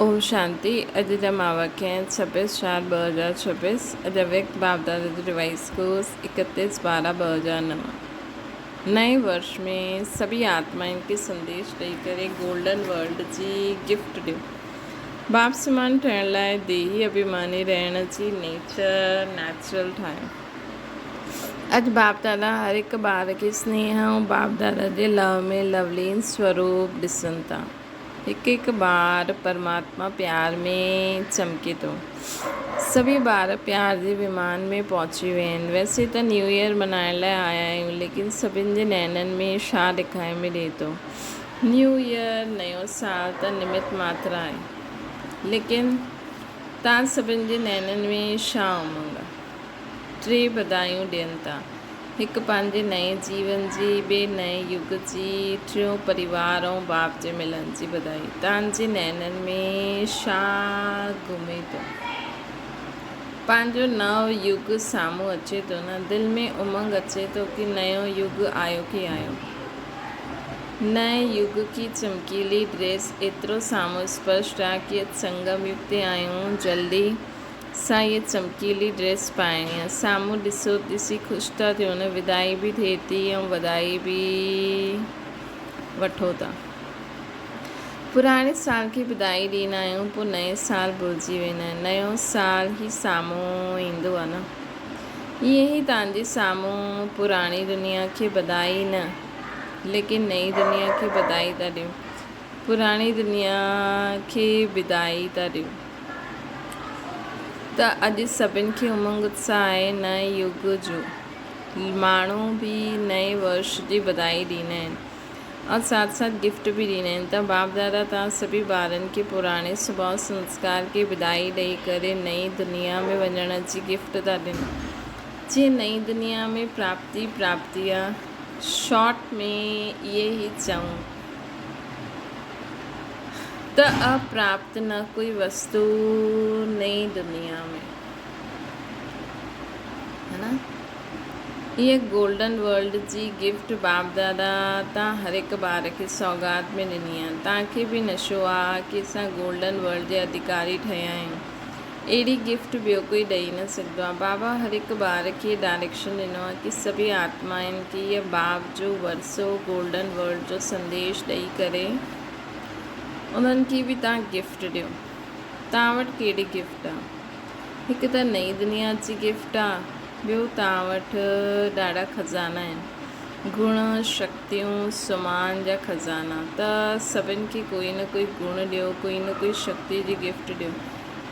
ओम शांति। अॼु जा मां वाक्य आहिनि 26/4/2026। अॼु अव्यक्त बाप-दादा जो डिवाइस कोर्स 31/12/2009। नए वर्ष में सभी आत्माउनि खे संदेश ॾेई करे गोल्डन वर्ल्ड जी गिफ्ट ॾियो। बाप समान ठहिण लाइ देही अभिमानी रहण जी नेचुरल ठाहियो। अॼु बाप दादा हर हिकु ॿार खे स्नेह ऐं बाप दादा जे लव में लवलीन स्वरूप ॾिसनि था। हिकु हिकु ॿार परमात्मा प्यार में चमके थो। सभी ॿार प्यार जे विमान में पहुची विया आहिनि। वैसे त न्यू ईयर मल्हाइण लाइ आया आहियूं, लेकिन सभिनि जे नैननि में छा ॾेखारे मिले थो। न्यू ईयर नयो साल त निमित मात्र आहे, लेकिन तव्हां सभिनि जे नैननि में छा उमंग आहे। 3 बधायूं ॾियनि था, हिकु पंहिंजे नए जीवन जी, ॿिए नए युग जी, टियों परिवार ऐं बाप जे मिलण जी बधाई। तव्हांजे नैननि में छा घुमे थो। पंहिंजो नव युग साम्हूं अचे थो न, दिलि में उमंग अचे थो कि नयो युग आयो कि आयो। नए युग की चमकीली ड्रेस एतिरो साम्हूं स्पष्ट आहे कि अॼु संगम युग ते आहियूं। जल्दी सां इहा चमकीली ड्रेस पाइणी आहे। साम्हूं ॾिसी ख़ुशि था थियो न, विदाई बि थिए थी ऐं वधाई बि वठो था। पुराणे साल खे विदाई ॾींदा आहियूं, पोइ नए साल भुलिजी वेंदा आहिनि। नयो साल ई साम्हूं ईंदो आहे न। ईअं ई तव्हांजे साम्हूं पुराणी दुनिया खे बधाई न, लेकिन नई दुनिया खे बधाई था ॾियो। पुराणी दुनिया खे विदाई था ॾियो। त अॼु सभिनि खे उमंग उत्साह आहे नए युग जो। माण्हू बि नए वर्ष जी बधाई ॾींदा आहिनि और साथ साथ गिफ्ट बि ॾींदा आहिनि। त बाप दादा तव्हां सभी ॿारनि खे पुराणे स्वभाव संस्कार खे विदाई ॾेई करे नई दुनिया में वञण जी गिफ्ट था ॾियनि। जीअं नई दुनिया में प्राप्ति आहे। शॉर्ट में इहे ई चऊं त अप्राप्त न कोई वस्तु नई दुनिया में, है ना। ये गोल्डन वर्ल्ड जी गिफ्ट बाप दादा तव्हां हर हिकु ॿार खे सौगात में ॾिनी आहे। तव्हांखे बि नशो आहे कि असां गोल्डन वर्ल्ड जे अधिकारी ठहिया आहियूं। अहिड़ी गिफ्ट ॿियो कोई ॾेई न सघंदो आहे। बाबा हर हिकु ॿार खे डायरेक्शन ॾिनो आहे कि सभी आत्माउनि खे इहा बाप जो वरसो गोल्डन वर्ल्ड जो संदेश ॾेई करे उन्हनि खे बि तव्हां गिफ्ट ॾियो। तव्हां वटि कहिड़ी गिफ्ट आहे। हिकु त नई दुनिया जी गिफ्ट आहे, ॿियो तव्हां वटि ॾाढा खज़ाना आहिनि, गुण शक्तियूं सुमान जा खज़ाना। त सभिनि खे कोई न कोई गुण ॾियो, कोई न कोई शक्ति जी गिफ्ट ॾियो,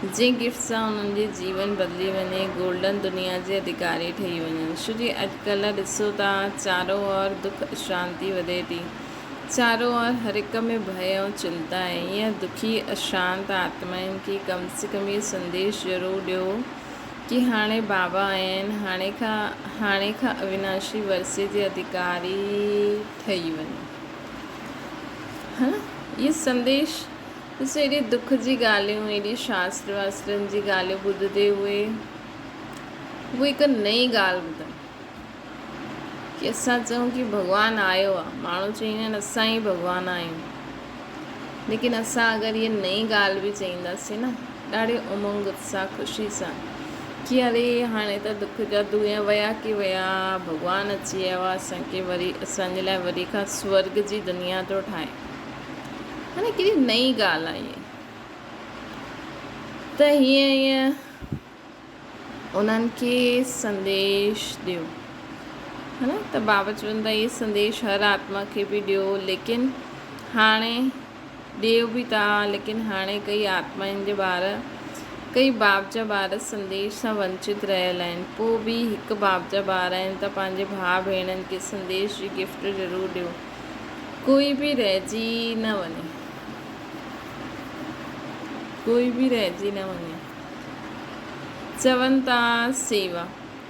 जंहिं गिफ्ट सां उन्हनि जे जीवन बदिली वञे, गोल्डन दुनिया जे अधिकारी ठही वञनि। छो जी अॼुकल्ह ॾिसो था चारों ओर दुख अशांति वधे थी। चारों ओर हर हिक में भय ऐं चिंता आहे। ईअं दुखी अशांत आत्माउनि खे कम से कम इहो संदेश ज़रूरु ॾियो कि हाणे बाबा आया आहिनि, हाणे खां अविनाशी वर्से जे अधिकारी ठही वञो, हा। इहो संदेश ॾिसो, एॾी दुख जी ॻाल्हियूं, एॾी शास्त्र वास्त्रनि जी ॻाल्हियूं ॿुधंदे उहे हिकु नई ॻाल्हि ॿुधनि कि असां चऊं कि भॻवानु आयो आहे। माण्हू चवंदा आहिनि असां ई भॻवानु आहियूं, लेकिन असां अगरि इहा नई ॻाल्हि बि चईंदासीं न, ॾाढे उमंग उत्साह ख़ुशी सां कि अरे हाणे त दुख जा दूंहं विया कि विया, भॻवानु अची वियो आहे, असांखे वरी असांजे लाइ वरी खां स्वर्ग जी दुनिया थो ठाहे। हाणे कहिड़ी नई ॻाल्हि आहे इहा। त हीअं उन्हनि खे संदेश ॾियो, है ना। त बाबा चवनि था इहे संदेश हर आत्मा खे बि ॾियो, लेकिन हाणे ॾियो बि था, लेकिन हाणे कई आत्माउनि जे ॿार, कई बाप जा ॿार संदेश सां वंचित रहियल आहिनि। पोइ बि हिकु बाप जा ॿार आहिनि त पंहिंजे भाउ भेणनि खे संदेश जी गिफ्ट ज़रूरु ॾियो। कोई बि रहिजी न वञे, कोई बि रहिजी न वञे। चवनि था सेवा,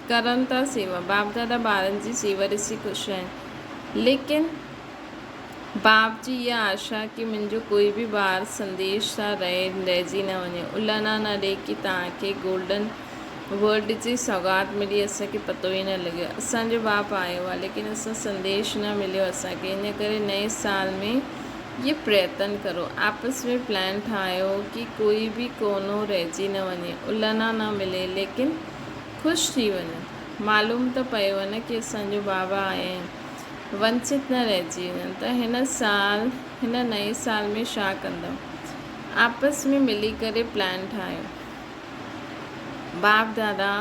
करनि था सेवा। बाप दादा ॿारनि जी सेवा ॾिसी ख़ुशि आहिनि, लेकिन बाप जी इहा आशा कि मुंहिंजो कोई बि ॿार संदेश सां रहिजी न वञे, उलाना न ॾे कि तव्हांखे गोल्डन वर्ल्ड जी सौगात मिली, असांखे पतो ई न लॻियो। असांजो बाप आयो आहे, लेकिन असां संदेश न मिलियो असांखे। इन करे नए साल में ये प्रयत्न करो, आपस में प्लान ठाहियो कि कोई भी कोनो रहिजी न वञे, उलना न मिले, लेकिन ख़ुशि थी वञनि। मालूम त पियो न कि असांजो बाबा आया आहिनि, वंचित न रहिजी वञनि। त हिन नए साल में छा कंदव? आपस में मिली करे प्लान ठाहियो। बाप दादा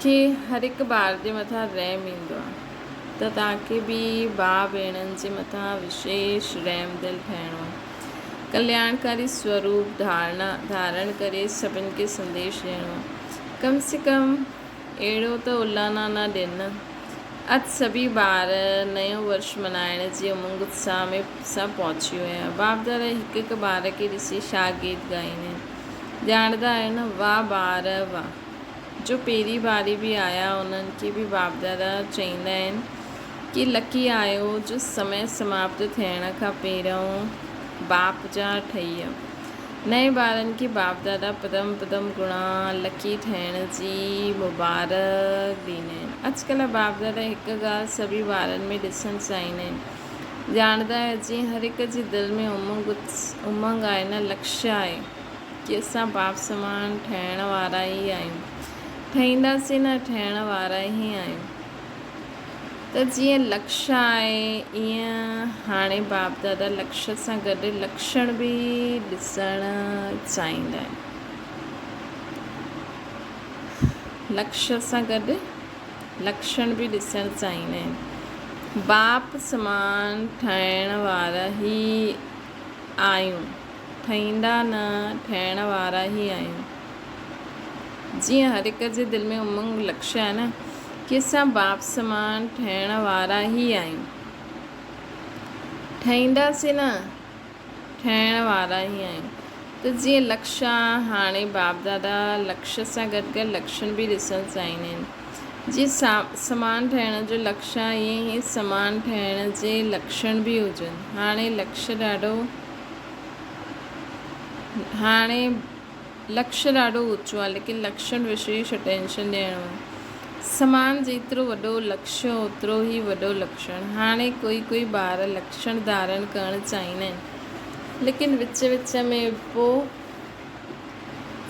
खे हर हिकु ॿार जे मथां रहम ईंदो आहे, त तव्हांखे बि भाउ भेणनि जे मथां विशेष रहम दिलि ठहिणो आहे। कल्याणकारी स्वरूप धारण करे सभिनि खे संदेश ॾियणो आहे। कम से कम अहिड़ो त उलाना न ॾियनि। अॼु सभी ॿार नयो वर्ष मल्हाइण जी उमंग उत्साह में सां पहुची विया। बाप दादा हिकु हिकु ॿार खे ॾिसी छा गीत ॻाईंदा आहिनि, ॼाणंदा आहियो न? वाह ॿार वाह। जो पहिरीं बारी बि आया उन्हनि खे बि बाप दादा चईंदा आहिनि कि लकी आहियो जो समय समाप्त थियण खां पहिरियों बाप जा ठही विया। नए ॿारनि खे बाप दादा पदम पदम गुणा लकी ठहिण जी मुबारक ॾींदा आहिनि। अॼुकल्ह बाप दादा हिकु ॻाल्हि सभी ॿारनि में ॾिसणु चाहींदा आहिनि, ॼाणंदा आहियो जीअं हर हिक जे दिलि में उमंग आहे न, लक्ष्य आहे कि असां बाप समान ठहिण वारा ई आहियूं, ठहींदासीं न, ठहिण वारा ई आहियूं। त जीअं लक्ष्य आहे ईअं हाणे बाप दादा लक्ष्य सां गॾु लक्षण बि ॾिसणु चाहींदा आहिनि। लक्ष्य सां गॾु लक्षण बि ॾिसणु चाहींदा आहिनि। बाप समान ठहिण वारा ई आहियूं, ठहींदा न, ठहिण वारा ई आहियूं। जीअं हर हिक जे दिलि में उमंग लक्ष्य आहे न कि असां बाप समान ठहिण वारा ई आहियूं, ठहींदासीं न, ठहिण वारा ई आहियूं। त जीअं लक्ष्य आहे हाणे बाप दादा लक्ष्य सां गॾु गॾु लक्षण बि ॾिसणु चाहींदा आहिनि। जीअं समान ठहिण जो लक्ष्य आहे ईअं ई समान ठहिण जे लक्षण बि हुजनि। हाणे लक्ष्य ॾाढो ऊचो आहे, लेकिन लक्षण विशेष अटेंशन ॾियणो आहे। समान जेतिरो वॾो लक्ष्य ओतिरो ई वॾो लक्षण। हाणे कोई ॿार लक्षण धारण करणु चाहींदा आहिनि, लेकिन विच में पोइ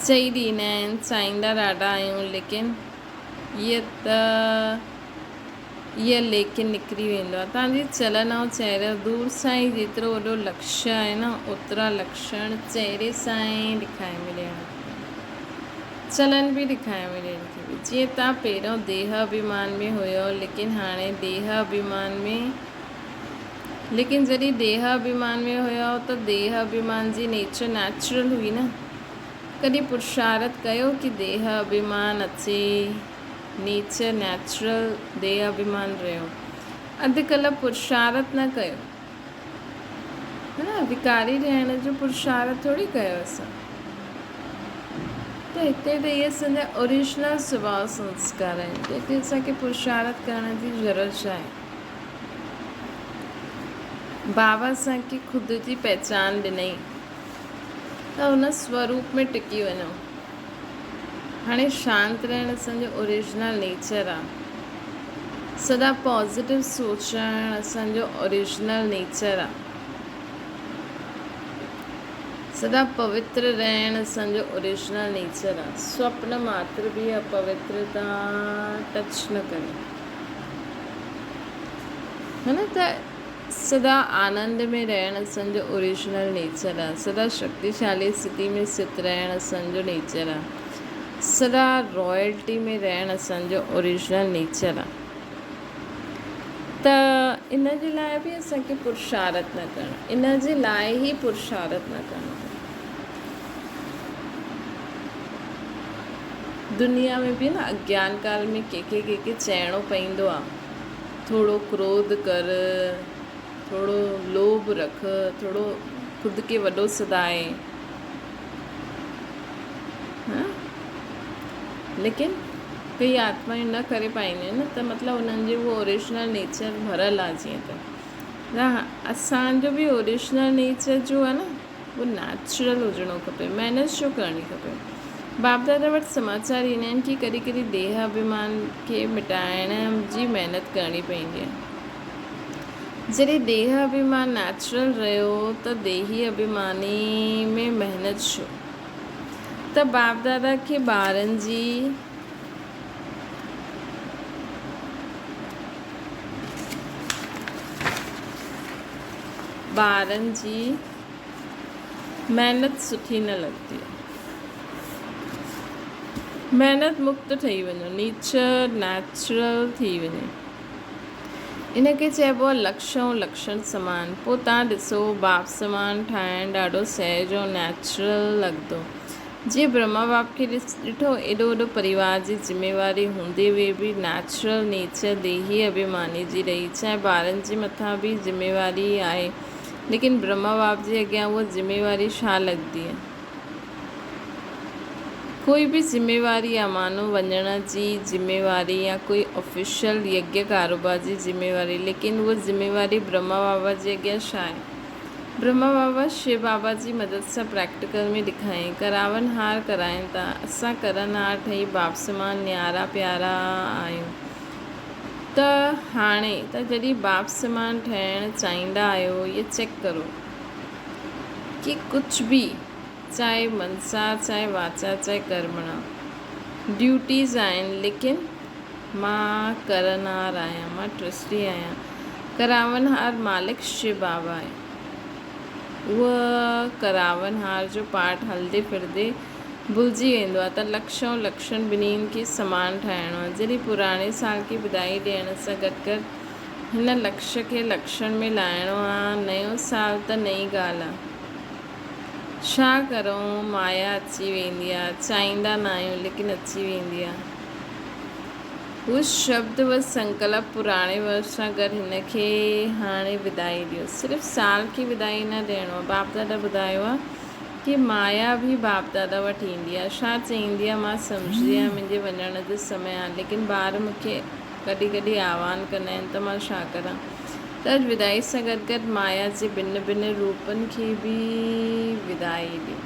चई ॾींदा आहिनि, चाहींदा ॾाढा आहियूं, लेकिन लेकिन निकिरी वेंदो आहे। तव्हांजी चलन ऐं चहिरे दूर सां ई जेतिरो वॾो लक्ष्य आहे न, ओतिरा लक्षण चहिरे सां ई ॾेखारे मिलणु, चलन बि ॾेखारे मिलणु खपे। जीअं तव्हां पहिरियों देह अभिमान में हुयो, लेकिन हाणे लेकिन जॾहिं देह अभिमान में हुयो त देह अभिमान जी नेचर नेचुरल हुई न। कॾहिं पुरुषार्थ कयो कि देह अभिमान अचे, नेचर नेचुरल देह अभिमान रहियो। अॼुकल्ह पुरुषार्थ न कयो, है न? अधिकारी रहण जो पुरुषार्थ थोरी कयो असां। त हिते त इहे असांजा ओरिजिनल स्वभाव संस्कार आहिनि, जिते असांखे पुरुषार्थ करण जी ज़रूरत आहे। बाबा असांखे ख़ुदि जी पहचान ॾिनई त हुन स्वरूप में टिकी वञो। हाणे शांति रहणु असांजो ओरिजिनल नेचर आहे। सदा पॉज़िटिव सोचणु असांजो ओरिजिनल नेचर आहे। सदा पवित्र रहणु असांजो ओरिजिनल नेचर आहे। स्वप्न मात्र बि अपवित्रता टच न करे, है न? त सदा आनंद में रहणु असांजो ओरिजिनल नेचर आहे। सदा शक्तिशाली स्थिति में स्थित रहणु असांजो नेचर आहे। सदा रॉयल्टी में रहणु असांजो ओरिजिनल नेचर आहे। त इन जे लाइ बि असांखे पुरुषार्थ न करणु, इन जे लाइ ई पुरुषार्थ न करणु। दुनिया में बि न अज्ञान काल में कंहिंखे चइणो पवंदो आहे, थोरो क्रोध कर, थोरो लोभ रख, थोरो ख़ुदि खे वॾो सदाए, लेकिन कई आत्मायूं न करे पाईंदियूं आहिनि न, त मतिलबु उन्हनि जो उहो ओरिजिनल नेचर भरियलु आहे। जीअं त असांजो बि ओरिजिनल नेचर जो आहे न, उहो नेचुरल हुजणो खपे, महिनत छो करणी खपे। बाप दादा वटि समाचार ईंदा आहिनि कि कॾहिं कॾहिं देह अभिमान खे मिटाइण जी महिनत करणी पवंदी आहे। जॾहिं देह अभिमान नेचुरल रहियो त देही अभिमानी में महिनत छो। त बाप दादा खे ॿारनि जी महिनत सुठी न लॻंदी आहे। महिनत मुक्त ठही वञो, नेचुरल थी वञे, इनखे चइबो आहे लक्ष्य ऐं लक्षण समान। पोइ तव्हां ॾिसो बाप समान ठाहिणु ॾाढो सहज ऐं नेचुरल लॻंदो। जीअं ब्रह्मा बाप खे ॾिठो, एॾो वॾो परिवार जी ज़िमेवारी हूंदे हुए बि नेचुरल नेचर देही अभिमानी जी रही। चाहे ॿारनि जे मथां बि ज़िमेवारी आहे, लेकिन ब्रह्मा बाप जे अॻियां उहा ज़िमेवारी छा लॻंदी आहे। कोई बि ज़िमेवारी आहे, मानो वञण जी ज़िमेवारी या कोई ऑफिशियल यज्ञ कारोबार जी ज़िमेवारी, लेकिन उहा ज़िमेवारी ब्रह्मा बाबा जे अॻियां छा आहे। ब्रह्मा बाबा शिव बाबा जी मदद सां प्रैक्टिकल में ॾेखारियईं, करावन हार कराइनि था। असां करन हार ठही बाप समान न्यारा प्यारा आहियूं। त हाणे त जॾहिं बाप समान ठहिणु चाहींदा आहियो, इहा चेक करो कि कुझु बि, चाहे मनसा, चाहे वाचा, चाहे कर्मणा, ड्यूटीज़ आहिनि, लेकिन मां करनहार आहियां, मां ट्रस्टी आहियां। करावन हार मालिक शिव बाबा आहे। उहा करावन हार जो पाठ हलंदे फिरदे भुलिजी वेंदो आहे त लक्ष्य ऐं लक्षण ॿिन्हिनि खे समान ठाहिणो आहे। जॾहिं पुराणे साल खे विदाई ॾियण सां गॾु हिन लक्ष्य खे लक्षण में लाहिणो आहे। नयो साल त नई ॻाल्हि आहे, छा करूं, माया अची वेंदी आहे, चाहींदा न आहियूं लेकिन अची वेंदी आहे। उहो शब्द व संकल्प पुराणे वर्ष सां गॾु हिन खे हाणे विदाई ॾियो। सिर्फ़ु साल खे विदाई न ॾियणो आहे। बाप दादा ॿुधायो आहे कि माया बि बाप दादा वटि ईंदी आहे, छा चईंदी आहे, मां सम्झी आहियां मुंहिंजे वञण जो समय आहे, लेकिन ॿार मूंखे कॾहिं कॾहिं आह्वान कंदा आहिनि त मां छा करां। त अॼु विदाई सां गॾु गॾु माया जे भिन्न भिन्न रूपनि खे बि विदाई ॾियो।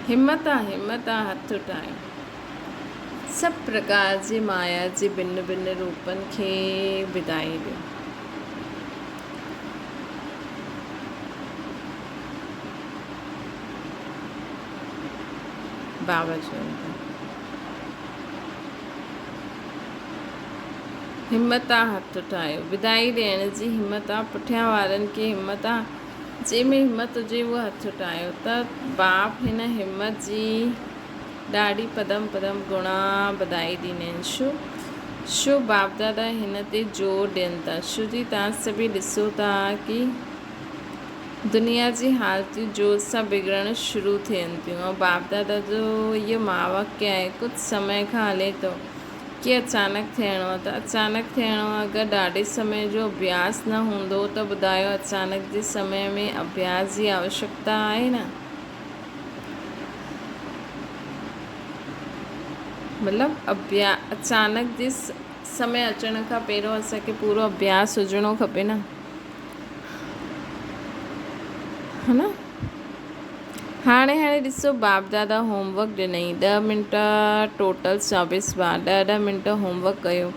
हिम्मत आहे, हथ उठायो। सभु प्रकार जी माया जे भिन्न भिन्न रूपनि खे विदाई ॾियो। बाबा चवनि था हिम्मत आहे, हथ उठायो। विदाई ॾियण जी हिम्मत आहे, पुठियां वारनि खे हिम्मत आहे। जंहिंमें हिम्मत हुजे उहा हथ उठायो। त बाप हिन हिम्मत जी ॾाढी पदम गुणा बधाई ॾींदा आहिनि। छो बाप दादा हिन ते ज़ोर ॾियनि था। छो जी तव्हां सभई ॾिसो था कि दुनिया जी हालतूं जोर सां बिगड़णु शुरू थियनि थियूं, ऐं बाप दादा जो इहो महावाक्य आहे, कुझु समय खां हले थो कि अचानक थियणो आहे। त अचानक थियणो आहे, अगरि ॾाढे समय जो अभ्यास न हूंदो त ॿुधायो अचानक जे समय में अभ्यास जी आवश्यकता आहे न। मतिलबु अचानक जे समय अचण खां पहिरियों असांखे पूरो अभ्यास हुजणो खपे न, है न। हाणे ॾिसो बाप दादा होमवर्क ॾिनई 10 मिंट टोटल 24 बार 10 मिंट होमवर्क कयो।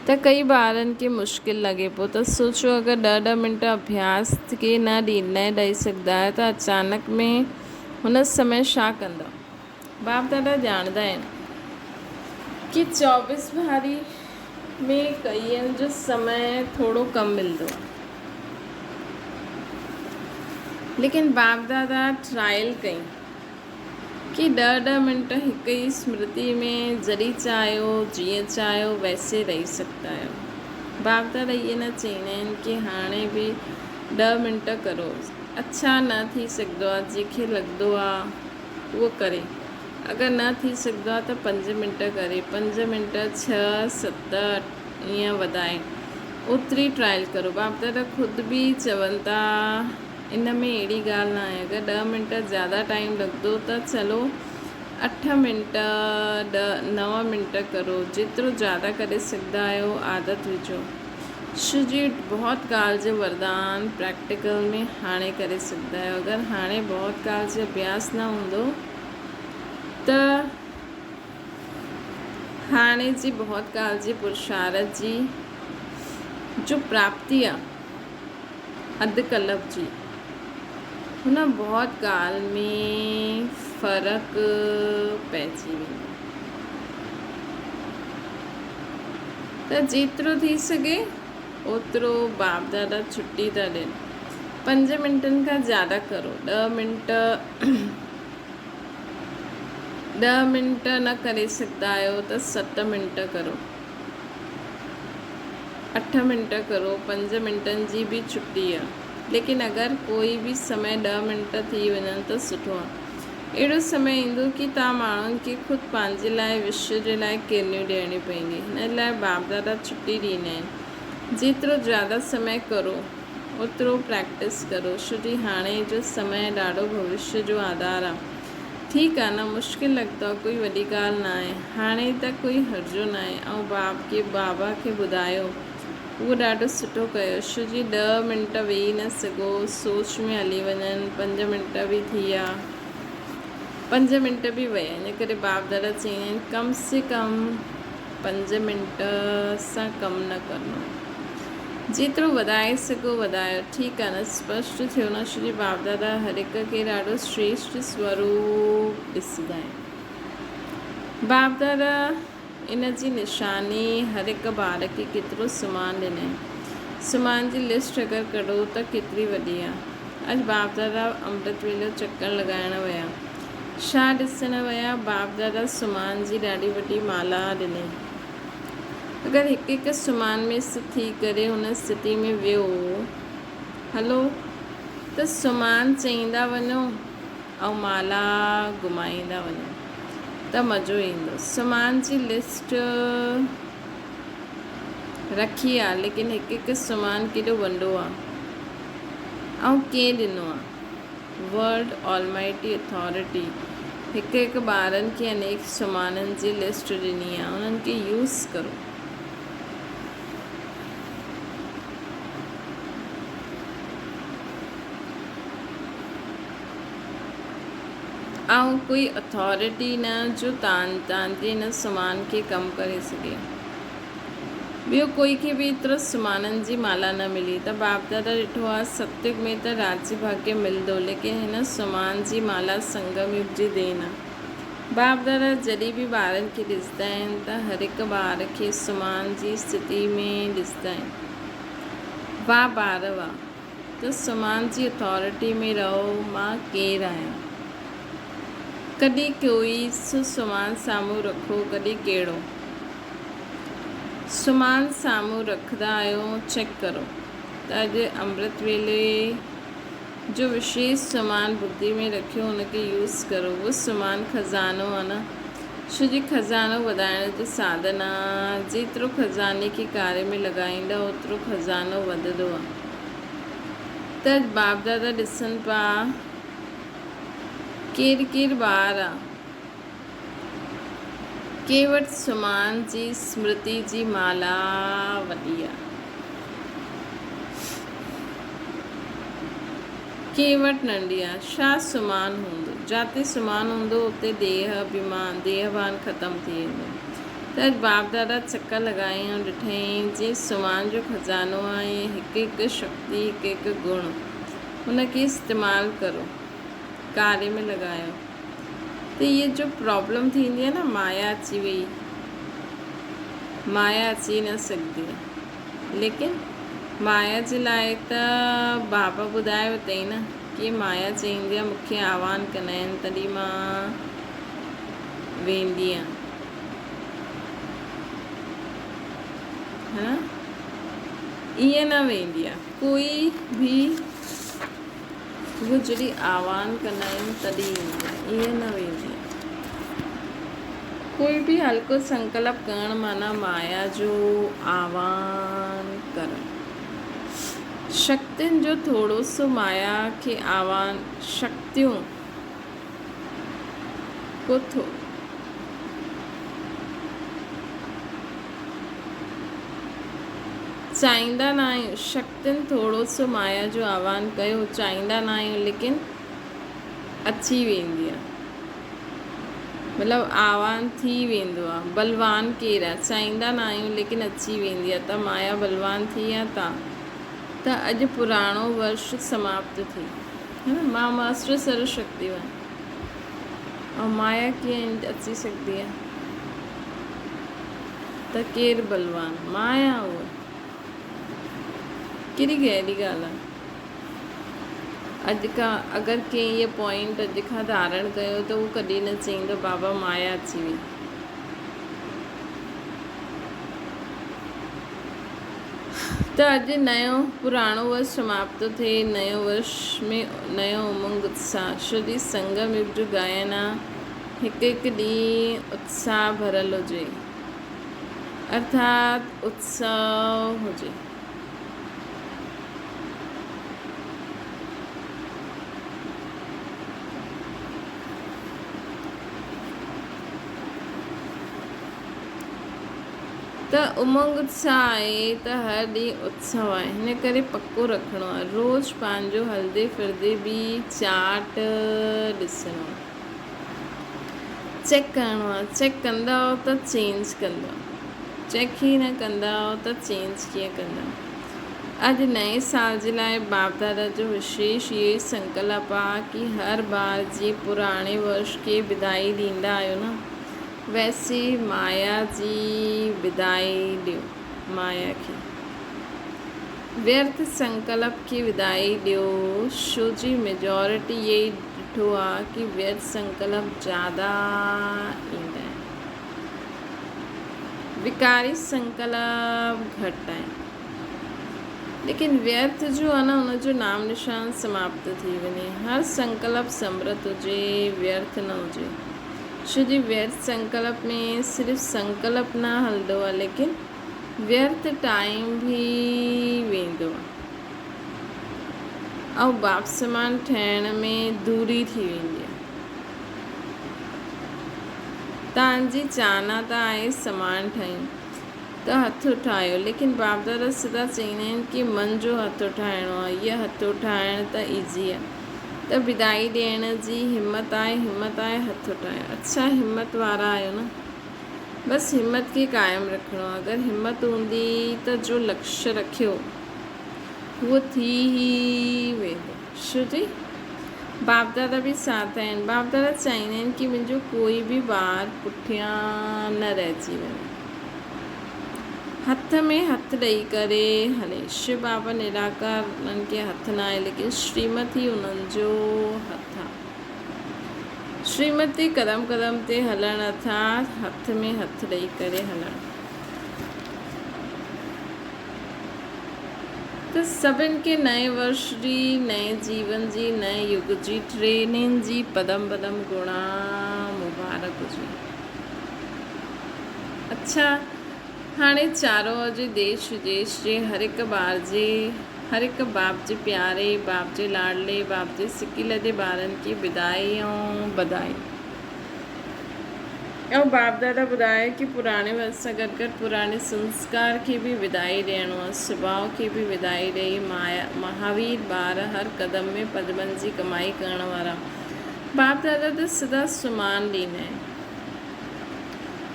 त कई ॿारनि खे मुश्किल लॻे पियो, त सोचो अगरि 10 मिंट अभ्यास खे न ॾेई सघंदा आहियो त अचानक में हुन समय छा कंदा। बाप दादा ॼाणंदा आहिनि कि 24 भारी में कईअनि जो समय थोरो कम मिलंदो आहे, लेकिन बाप दादा ट्रायल कई कि 10 मिंट हिकु ई स्मृति में जॾहिं चाहियो जीअं चाहियो वैसे रही सघंदा आहियो। बाप दादा इहे न चईंदा आहिनि कि हाणे बि 10 मिंट करो, अच्छा न थी सघंदो आहे, जंहिंखे लॻंदो आहे उहो करे। अगरि न थी सघंदो आहे त 5 मिंट करे, 5 मिंट 6 7 ईअं वधाए ओतिरी ट्रायल करो। बाप दादा ख़ुदि बि चवनि था इन में अहिड़ी ॻाल्हि न आहे। अगरि 10 मिंट ज़्यादा टाइम लॻंदो त चलो 8 मिंट 9 मिंट करो, जेतिरो ज़्यादा करे सघंदा आहियो आदत विझो। जी बहुत काल जो वरदान प्रैक्टिकल में हाणे करे सघंदा आहियो। अगरि हाणे बहुत काल जो अभ्यास न हूंदो त हाणे जी बहुत काल जी पुरुषारथ जी जो प्राप्ति आहे अधु कल्प जी, हुन बहुत काल में फ़र्क़ु पइजी वेंदो। त जेतिरो थी सघे ओतिरो बाप दादा छुट्टी था ॾियनि। 5 मिंटनि खां ज़्यादा करो, 10 मिंट न करे सघंदा आहियो त 7 मिंट करो, 8 मिंट करो, 5 मिंटनि जी बि छुट्टी आहे। लेकिन अगरि कोई बि समय 10 मिंट थी वञनि त सुठो आहे। अहिड़ो समय ईंदो कि तव्हां माण्हुनि खे ख़ुदि पंहिंजे लाइ विश्व जे लाइ किरनियूं ॾियणी पवंदी। हिन लाइ बाप दादा छुट्टी ॾींदा आहिनि। जेतिरो ज़्यादा समय करो ओतिरो प्रैक्टिस करो, छो जी हाणे जो समय ॾाढो भविष्य जो आधार आहे। ठीकु आहे न, मुश्किल लॻंदो आहे, कोई वॾी ॻाल्हि न आहे। हाणे त कोई हर्जो न आहे। ऐं बाबा खे ॿुधायो, उहो ॾाढो सुठो कयो, छो जी 10 मिंट वेही न सघो, सोच में हली वञनि। 5 मिंट बि थी विया, 5 मिंट बि विया, इन करे बाप दादा चवंदा आहिनि कम से कम 5 मिंट सां कमु न करिणो। जेतिरो वधाए सघो वधायो, ठीकु आहे न। स्पष्ट थियो न, छो जी बाप दादा हर हिक खे ॾाढो श्रेष्ठ स्वरूप ॾिसंदा आहिनि। बाप दादा इन जी निशानी हर हिकु ॿार खे केतिरो सुमान ॾिनई। सुमान जी लिस्ट अगरि कढो त केतिरी वॾी आहे। अॼु बाप दादा अमृत वेलो चक्कर लॻाइण विया, छा ॾिसण विया? बाप दादा सुमान जी ॾाढी वॾी माला ॾिनई। अगरि हिकु हिकु सुमान में थी करे हुन स्थिति में वियो हलो त सुमान चईंदा वञो ऐं माला घुमाईंदा वञो त मज़ो ईंदो। सुमान जी लिस्ट रखी आहे, लेकिन हिकु हिकु सुमान केॾो वॾो आहे ऐं कंहिं ॾिनो आहे? वर्ल्ड ऑलमाइटी अथॉरिटी हिकु हिकु ॿारनि खे अनेक सुमाननि जी लिस्ट ॾिनी आहे, उन्हनि खे यूज़ करो। ऐं कोई अथॉरिटी न जो तव्हांजे हिन सुमान खे कमु करे सघे। ॿियो कोई खे बि एतिरो सुमाननि जी माला न मिली। त बाप दादा ॾिठो आहे सत्युग में त राज्य भाग्य मिलंदो, लेकिन हिन सुमान जी माला संगम युग जी देन आहे। बाप दादा जॾहिं बि ॿारनि खे ॾिसंदा आहिनि त हर हिकु ॿार खे सुमान जी स्थिति में ॾिसंदा आहिनि। वाह ॿार वाह, त सुमान जी अथॉरिटी में रहो। मां केरु आहियां? कॾहिं कोई सुमान साम्हूं रखो, कॾहिं कहिड़ो सुमान साम्हूं रखंदा आहियो, चेक करो त अॼु अमृत वेले जो विशेष सुमान बुद्धि में रखियो, हुनखे यूज़ करो। उहो सुमान खज़ानो आहे न, छो जी खज़ानो वधाइण जो साधन आहे। जेतिरो खज़ाने खे कार्य में लॻाईंदा ओतिरो खज़ानो वधंदो आहे। त बाप दादा ॾिसनि पिया केरु केरु ॿार आहे के वटि सुमान जी स्मृति जी माला वॾी आहे, के वटि नंढी आहे। छा सुमान हूंदो? जिते सुमान हूंदो उते देहभान ख़तमु थी वेंदो। त बाप दादा चकर लॻाई ऐं ॾिठईं जीअं सुमान जो खज़ानो आहे, हिकु हिकु शक्ति, हिकु हिकु गुण, हुनखे इस्तेमालु करो, कार्य में लॻायो। त इहे जो प्रॉब्लम थींदी आहे न, माया अची वई, माया अची न सघंदी आहे। लेकिन माया जे लाइ त बाबा ॿुधायो अथई न कि माया चईंदी आहे मूंखे आह्वान कंदा आहिनि तॾहिं मां वेंदी आहियां, है न? ईअं न वेंदी आहे कोई बि। उहो जॾहिं आह्वान कंदा आहिनि तॾहिं ईंदी आहे, ईअं न वेंदी आहे। कोई बि हल्को संकल्प करणु माना माया जो आह्वान करणु। शक्तियुनि जो थोरो सो माया खे आह्वान, शक्तियूं को चाहींदा न आहियूं। शक्तियुनि थोरो सो माया जो आह्वान कयो, चाहींदा न आहियूं, लेकिन अची वेंदी आहे। मतिलबु आवान थी वेंदो आहे। बलवान केरु आहे, चाहींदा न आहियूं लेकिन अची वेंदी आहे। त माया बलवान थी या त अॼु पुराणो वर्ष समाप्त थी, है न। मां मास्टर सर्वशक्तिवान, ऐं माया कीअं अची सघंदी आहे? त केरु बलवान? माया। उहा कहिड़ी गहरी ॻाल्हि आहे। अॼु खां अगरि कंहिं इहो पॉइंट अॼु खां धारण कयो त उहो कॾहिं न चईंदो बाबा माया अची वई। त अॼु नयो पुराणो वर्ष समाप्त थिए, नयो वर्ष में नयो उमंग उत्साह। श्री संगम युग जो गायन आहे, हिकु हिकु ॾींहुं उत्साह भरियलु हुजे, अर्थात उत्सव हुजे। त उमंग उत्साह आहे त हर ॾींहुं उत्सव आहे, हिन करे पको रखिणो आहे। रोज़ु पंहिंजो हलंदे फिरदे बि चार्ट ॾिसणो आहे, चेक करिणो आहे। चेक कंदा त चेंज कंदा, चेक ई न कंदा त चेंज कीअं कंदा। अॼु नए साल जे लाइ बाप दादा जो विशेष इहो ई संकल्प आहे कि हर बार जीअं पुराणे वर्ष खे विदाई ॾींदा आहियो न, वैसे माया जी विदाई ॾियो। माया खे व्यर्थ संकल्प की विदाई ॾियो, छो जी मेजॉरिटी यही ॾिठो आहे कि व्यर्थ संकल्प ज़्यादा ईंदा आहिनि, विकारी संकल्प घटि आहिनि। लेकिन व्यर्थ जो आहे न, हुनजो नाम निशान समाप्त थी वञे। हर संकल्प समृत हुजे, व्यर्थ न हुजे। छो जी व्यर्थ संकल्प में सिर्फ़ु संकल्प न हलंदो आहे, लेकिन व्यर्थ टाइम भी वेंदो आहे, ऐं बाप समान ठहिण में दूरी थी वेंदी आहे। तव्हांजी चाहना त आहे समान ठहियूं त हथ उठायो, लेकिन बाप दादा सिधा चवंदा आहिनि कि मन जो हथ उठाइणो आहे। इहा हथ उठाइण त ईज़ी आहे, त विदाई ॾियण जी हिमत आहे, हिमत आहे हथ उठायो। अच्छा, हिमत वारा आहियो न, बसि हिमत खे क़ाइमु रखिणो आहे। अगरि हिमत हूंदी त जो लक्ष्य रखियो उहो थी ई वेंदो। छो जी बाप दादा बि साथ आहिनि। बाप दादा चाहींदा आहिनि कि मुंहिंजो कोई बि ॿार पुठियां न रहिजी वञे, हथ में हथ ॾेई करे हले। शिव बाबा निराकार, उन्हनि खे हथ न आहे, लेकिन श्रीमती उन्हनि जो हथ आहे। श्रीमती कदम कदम ते हलणु, अर्थात हथ में हथ ॾेई करे हलणु। त सभिनि खे नए वर्ष जी, नए जीवन जी, नए युग जी ट्रेनिंग जी पदम पदम गुणा मुबारक हुजे। अच्छा, हाणे चारो ओर जे देश विदेश जे हर हिकु ॿार जे, हर हिकु बाप जे प्यारे, बाप जे लाडले, बाप जे सिकील जे ॿारनि खे विदाई ऐं बधाई। ऐं बाप दादा ॿुधायो कि पुराणे वर्ष सां गॾु गॾु पुराणे संस्कार खे बि विदाई ॾियणो आहे, सुभाउ खे बि विदाई ॾेई महावीर ॿार हर क़दम में पदमनि जी कमाई करण वारा। बाप दादा त सिधा सुमान ॾींदा आहिनि,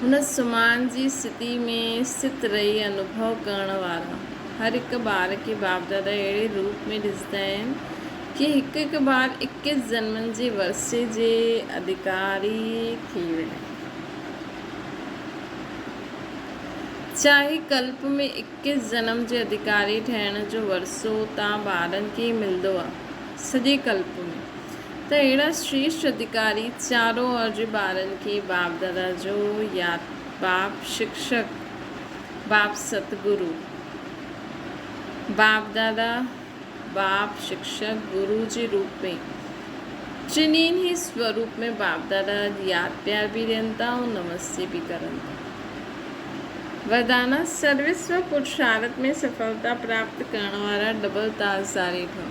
हुन सुमान जी स्थिति में स्थित रही अनुभव करण वारा। हर हिकु ॿार खे बाप दादा अहिड़े रूप में ॾिसंदा आहिनि कि हिकु हिकु ॿार 21 जन्मनि जे वर्षे जे अधिकारी थी वञे। चाहे कल्प में 21 जन्म जे अधिकारी ठहिण जो वरसो तव्हां ॿारनि खे मिलंदो आहे सॼे कल्प में, त अहिड़ा श्रेष्ठ अधिकारी चारों ओर जे ॿारनि खे बाप दादा जो यादि, बाप शिक्षक, बाप सतगुरु, बाप दादा, बाप शिक्षक, गुरु जे रूप में टिन्हिनि ही स्वरूप में बाप दादा यादि प्यार भी ॾियनि था ऐं नमस्ते भी करनि था। वरदाना सर्विस्व पुरुषार्थ में सफलता प्राप्त करण वारा डबल ताजदारी ठो।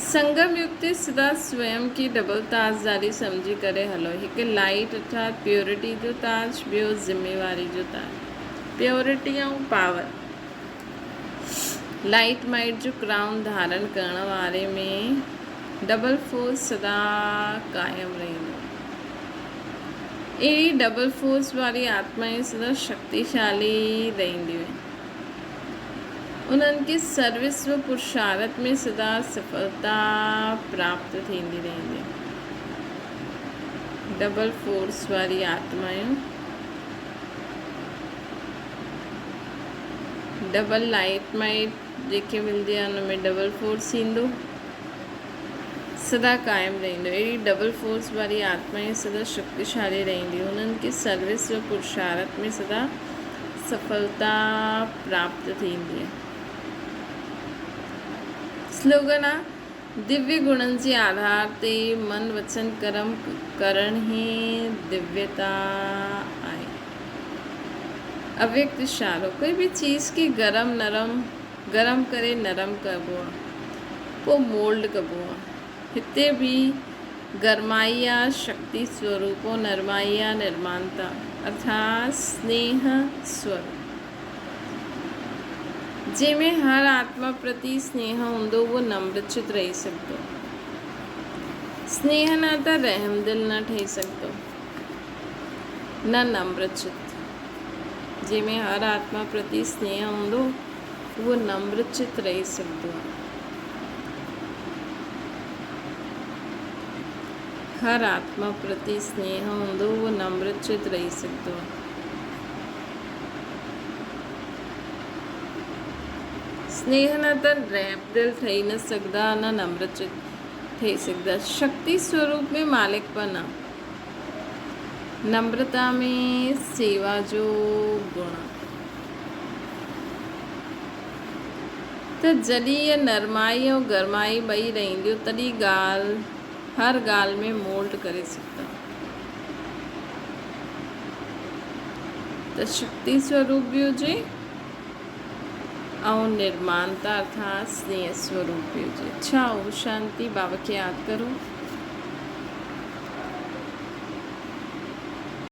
संगम युग ते सिधा स्वयं की डबल ताजदारी समझी करे हलो। हिकु लाइट अर्थात प्योरिटी जो ताज, ॿियो ज़िम्मेवारी जो ताज। प्योरिटी ऐं पावर, लाइट माइट जो क्राउन धारण करण वारे में डबल फोर्स सदा कायम रहींदो। अहिड़ी डबल फोर्स वारी आत्माएं सदा शक्तिशाली रहंदियूं आहिनि। उन्हनि खे सर्विस व पुरुषार्थ में सदा सफलता प्राप्त थींदी रहंदी आहे। डबल फोर्स वारी आत्मायूं डबल लाइट माइट जेके मिलंदी आहे उन में डबल फोर्स ईंदो, सदा कायम रहंदो। अहिड़ी डबल फोर्स वारी आत्माएं सदा शक्तिशाली रहंदियूं, उन्हनि खे सर्विस व पुरुषार्थ में सदा सफलता प्राप्त थींदी आहे। स्लोगन आहे दिव्य गुणनि जे आधार ते मन वचन कर्म करण ई दिव्यता आहे। अव्यक्त इशारो, कोई भी चीज़ खे गरम करे नरम कबो आहे, पोइ मोल्ड कबो आहे। हिते भी गरमाई आहे शक्ति स्वरूप, नरमाई आहे निर्माणता अर्थात स्नेह स्वरूप। जंहिंमें हर आत्मा प्रति स्नेह हूंदो वो नम्रचित रही सघंदो। स्नेह न त रहमदिल न ठही सघंदो, न नम्रचित। जंहिंमें हर आत्मा प्रति स्नेह हूंदो वो नम्रचित रही सघंदो आहे। हर आत्मा प्रति स्नेह हूंदो वो नम्रचित रही सघंदो आहे। स्नेह न त रहमदिल ठही न सघंदा, न नम्रचित ठही सघंदा। शक्ति स्वरूप में मालिकपन आहे, नम्रता में सेवा जो गुण। त जॾहिं इहा नरमाई ऐं गरमाई ॿई रहंदियूं तॾहिं हर ॻाल्हि में मोल्ड करे सघंदा। त शक्ति स्वरूप भी हुजे ऐं निर्माणता अर्थात स्नेह स्वरूप भी हुजे। अच्छा, ओम शांति। बाबा खे यादि करो।